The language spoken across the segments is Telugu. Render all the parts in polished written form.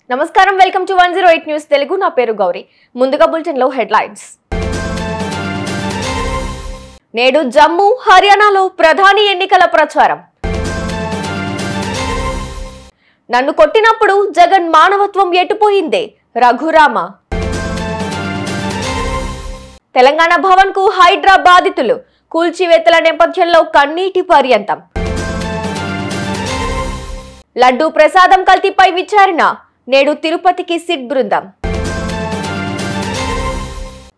నమస్కారం వెల్కమ్ టు 108 న్యూస్ తెలుగు నా పేరు గౌరీ ముందుగా బులెటిన్ లో హెడ్లైన్స్ నేడు జమ్మూ హర్యానాలో ప్రధాని ఎన్నికల ప్రచారం నన్ను కొట్టినప్పుడు జగన్ మానవత్వం ఎటుపోయిందే రఘురామ తెలంగాణ భవన్ కు హైడ్రా బాధితులు కూల్చివేతల నేపథ్యంలో కన్నీటి పర్యంతం లడ్డూ ప్రసాదం కల్తీపై విచారణ నేడు తిరుపతికి సిట్ బృందం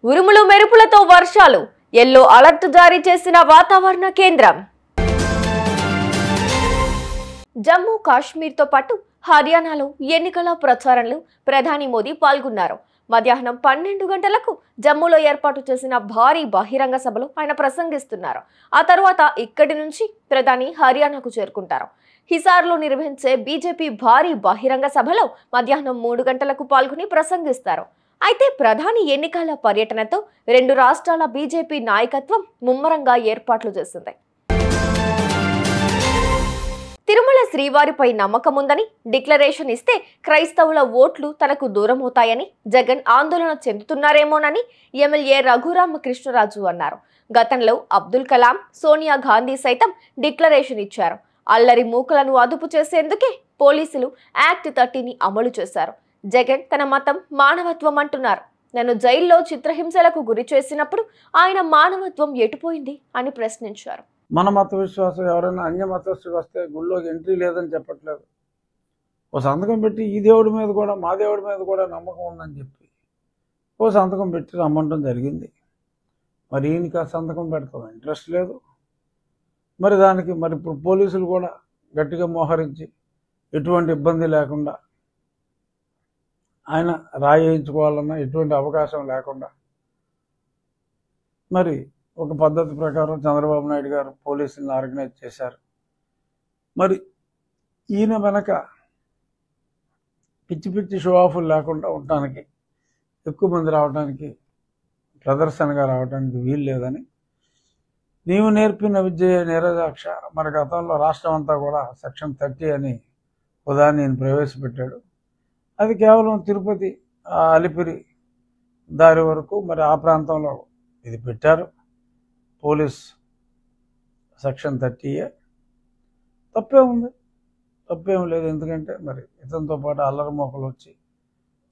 ఉరుములు మెరుపులతో వర్షాలు ఎల్లో అలర్ట్ జారీ చేసిన వాతావరణ కేంద్రం జమ్మూ కాశ్మీర్ తో పాటు హర్యానాలో ఎన్నికల ప్రచారంలో ప్రధాని మోదీ పాల్గొన్నారు. మధ్యాహ్నం 12 గంటలకు జమ్మూలో ఏర్పాటు చేసిన భారీ బహిరంగ సభలో ఆయన ప్రసంగిస్తున్నారు. ఆ తర్వాత ఇక్కడి నుంచి ప్రధాని హర్యానాకు చేరుకుంటారు. హిసార్లో నిర్వహించే బీజేపీ భారీ బహిరంగ సభలో మధ్యాహ్నం 3 గంటలకు పాల్గొని ప్రసంగిస్తారు. అయితే ప్రధాని ఎన్నికల పర్యటనతో రెండు రాష్ట్రాల బీజేపీ నాయకత్వం ముమ్మరంగా ఏర్పాట్లు చేసింది. తిరుమల శ్రీవారిపై నమ్మకం ఉందని డిక్లరేషన్ ఇస్తే క్రైస్తవుల ఓట్లు తనకు దూరమవుతాయని జగన్ ఆందోళన చెందుతున్నారేమోనని ఎమ్మెల్యే రఘురామకృష్ణరాజు అన్నారు. గతంలో అబ్దుల్ కలాం, సోనియా గాంధీ సైతం డిక్లరేషన్ ఇచ్చారు. అల్లరి మూకలను అదుపు చేసేందుకే పోలీసులు యాక్ట్ 30ని అమలు చేశారు. జగన్ తన మతం మానవత్వం అంటున్నారు. నన్ను జైల్లో చిత్రహింసలకు గురి చేసినప్పుడు ఆయన మానవత్వం ఎటుపోయింది అని ప్రశ్నించారు. మన మత విశ్వాసం ఎవరైనా అన్య మతస్థుడు వస్తే గుళ్ళోకి ఎంట్రీ లేదని చెప్పట్లేదు. ఓ సంతకం పెట్టి ఈ దేవుడి మీద కూడా మా దేవుడి మీద కూడా నమ్మకం ఉందని చెప్పి ఓ సంతకం పెట్టి రమ్మంటం జరిగింది. మరి ఈయనకి ఆ సంతకం పెడతాం ఇంట్రెస్ట్ లేదు. మరి దానికి మరి ఇప్పుడు పోలీసులు కూడా గట్టిగా మోహరించి ఎటువంటి ఇబ్బంది లేకుండా ఆయన రాయించుకోవాలన్నా ఎటువంటి అవకాశం లేకుండా మరి ఒక పద్ధతి ప్రకారం చంద్రబాబు నాయుడు గారు పోలీసులను ఆర్గనైజ్ చేశారు. మరి ఈయన వెనక పిచ్చి పిచ్చి షో ఆఫ్లు లేకుండా ఉండటానికి, ఎక్కువ మంది రావడానికి, ప్రదర్శనగా రావడానికి వీలు లేదని నీవు నేర్పిన విద్య నిరజాక్ష మన గతంలో రాష్ట్రం అంతా కూడా సెక్షన్ 30 అని ఉదాహరణ నేను ప్రవేశపెట్టాడు. అది కేవలం తిరుపతి అలిపిరి దారి వరకు మరి ఆ ప్రాంతంలో ఇది పెట్టారు. పోలీస్ సెక్షన్ 30 తప్పేం లేదు. ఎందుకంటే మరి ఇతనితో పాటు అల్లరి మోకలు వచ్చి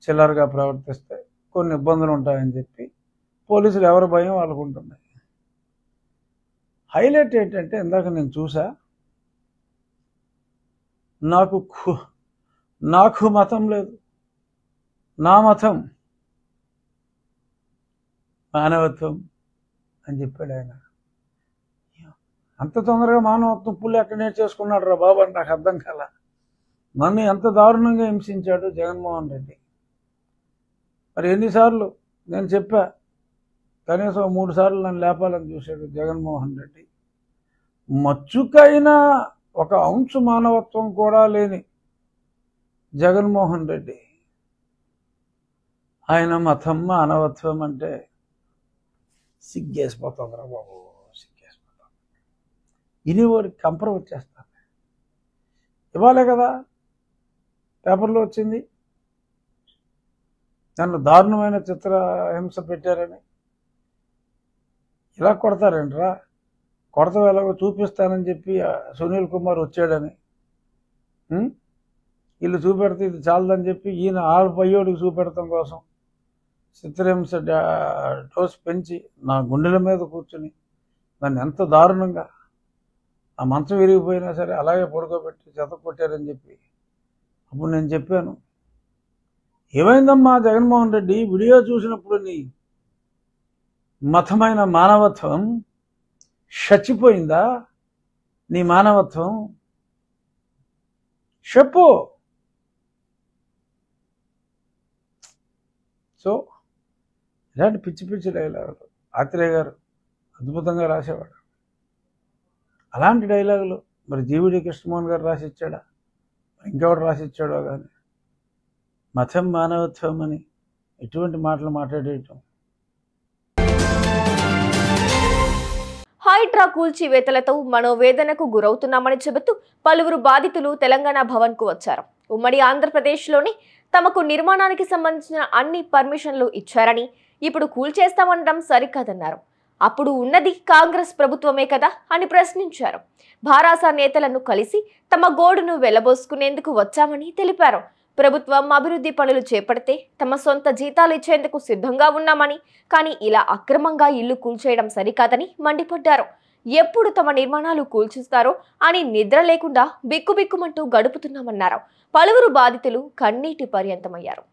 చిల్లరగా ప్రవర్తిస్తే కొన్ని ఇబ్బందులు ఉంటాయని చెప్పి పోలీసులు ఎవరి భయం వాళ్ళకు ఉంటుంది. హైలైట్ ఏంటంటే ఇందాక నేను చూసా, నాకు మతం లేదు, నా మతం మానవత్వం అని చెప్పాడు ఆయన. అంత తొందరగా మానవత్వం పుల్లి ఎక్కడ నేర్చేసుకున్నాడు రా బాబు అని నాకు అర్థం కాల. నన్ను ఎంత దారుణంగా హింసించాడు జగన్మోహన్ రెడ్డి. మరి ఎన్నిసార్లు నేను చెప్పా, కనీసం 3 సార్లు నన్ను లేపాలని చూశాడు జగన్మోహన్ రెడ్డి. మచ్చుకైనా ఒక అంశు మానవత్వం కూడా లేని జగన్మోహన్ రెడ్డి ఆయన మతం మానవత్వం అంటే సిగ్గేసిపోతుందిరా బాబు, సిగ్గేసిపోతుంది. ఇనివాడికి కంపర వచ్చేస్తాను. ఇవ్వాలే కదా పేపర్లో వచ్చింది, నన్ను దారుణమైన చిత్రహింస పెట్టారని. ఇలా కొడతారేంట్రా, కొడతావు ఎలాగో చూపిస్తానని చెప్పి సునీల్ కుమార్ వచ్చాడని వీళ్ళు చూపెడితే ఇది చాలదని చెప్పి ఈయన పయ్యోడికి చూపెడతాం కోసం చిత్రహింస డోస్ పెంచి నా గుండెల మీద కూర్చుని నన్ను ఎంత దారుణంగా ఆ మంచం విరిగిపోయినా సరే అలాగే పడుకోబెట్టి చెతకొట్టారని చెప్పి అప్పుడు నేను చెప్పాను, ఏమైందమ్మా జగన్మోహన్ రెడ్డి, వీడియో చూసినప్పుడు నీ మతమైన మానవత్వం చచ్చిపోయిందా? నీ మానవత్వం చెప్పు. సో ఇలాంటి పిచ్చి పిచ్చి డైలాగులు ఆత్రేయ గారు అద్భుతంగా రాసేవాడు. అలాంటి డైలాగులు మరి జీవిడి కృష్ణమోహన్ గారు రాసిచ్చాడా, ఇంకెవడు రాసిచ్చాడో కానీ మతం మానవత్వం అని ఎటువంటి మాటలు మాట్లాడేయటం. హైడ్రా కూల్చివేతలతో మనోవేదనకు గురవుతున్నామని చెబుతూ పలువురు బాధితులు తెలంగాణ భవన్ కు వచ్చారు. ఉమ్మడి ఆంధ్రప్రదేశ్లోని తమకు నిర్మాణానికి సంబంధించిన అన్ని పర్మిషన్లు ఇచ్చారని ఇప్పుడు కూల్చేస్తామనడం సరికాదన్నారు. అప్పుడు ఉన్నది కాంగ్రెస్ ప్రభుత్వమే కదా అని ప్రశ్నించారు. భారాస నేతలను కలిసి తమ గోడును వెళ్లబోసుకునేందుకు వచ్చామని తెలిపారు. ప్రభుత్వం అభివృద్ధి పనులు చేపడితే తమ సొంత జీతాలు ఇచ్చేందుకు సిద్ధంగా ఉన్నామని, కానీ ఇలా అక్రమంగా ఇల్లు కూల్చేయడం సరికాదని మండిపడ్డారు. ఎప్పుడు తమ నిర్మాణాలు కూల్చిస్తారో అని నిద్ర లేకుండా బిక్కుబిక్కుమంటూ గడుపుతున్నామన్నారు. పలువురు బాధితులు కన్నీటి పర్యంతమయ్యారు.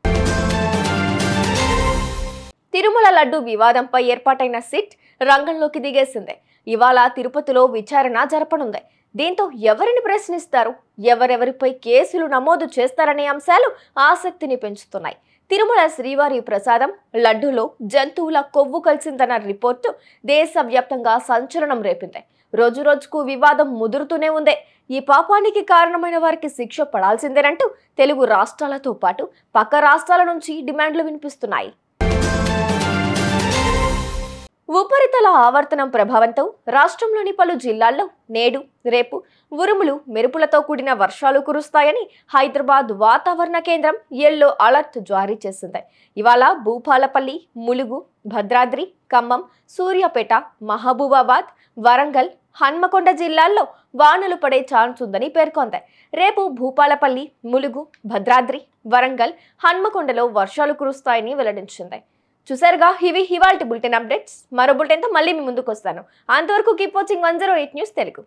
తిరుమల లడ్డు వివాదంపై ఏర్పాటైన సిట్ రంగంలోకి దిగేసింది. ఇవాళ తిరుపతిలో విచారణ జరపనుంది. దీంతో ఎవరిని ప్రశ్నిస్తారు, ఎవరెవరిపై కేసులు నమోదు చేస్తారనే అంశాలు ఆసక్తిని పెంచుతున్నాయి. తిరుమల శ్రీవారి ప్రసాదం లడ్డూలో జంతువుల కొవ్వు కలిసిందన్న రిపోర్టు దేశవ్యాప్తంగా సంచలనం రేపింది. రోజు రోజుకు వివాదం ముదురుతూనే ఉంది. ఈ పాపానికి కారణమైన వారికి శిక్ష పడాల్సిందేనంటూ తెలుగు రాష్ట్రాలతో పాటు పక్క రాష్ట్రాల నుంచి డిమాండ్లు వినిపిస్తున్నాయి. ఉపరితల ఆవర్తనం ప్రభావంతో రాష్ట్రంలోని పలు జిల్లాల్లో నేడు రేపు ఉరుములు మెరుపులతో కూడిన వర్షాలు కురుస్తాయని హైదరాబాద్ వాతావరణ కేంద్రం యెల్లో అలర్ట్ జారీ చేసింది. ఇవాళ భూపాలపల్లి, ములుగు, భద్రాద్రి, ఖమ్మం, సూర్యాపేట, మహబూబాబాద్, వరంగల్, హన్మకొండ జిల్లాల్లో వానలు పడే ఛాన్స్ ఉందని పేర్కొంది. రేపు భూపాలపల్లి, ములుగు, భద్రాద్రి, వరంగల్, హన్మకొండలో వర్షాలు కురుస్తాయని వెల్లడించింది. చూసారుగా, ఇవి ఇవాల్టి బులెటిన్ అప్డేట్స్. మరో బులెటిన్తో మళ్ళీ మీ ముందుకు వస్తాను. అంతవరకు కీప్ వాచింగ్ 108 న్యూస్ తెలుగు.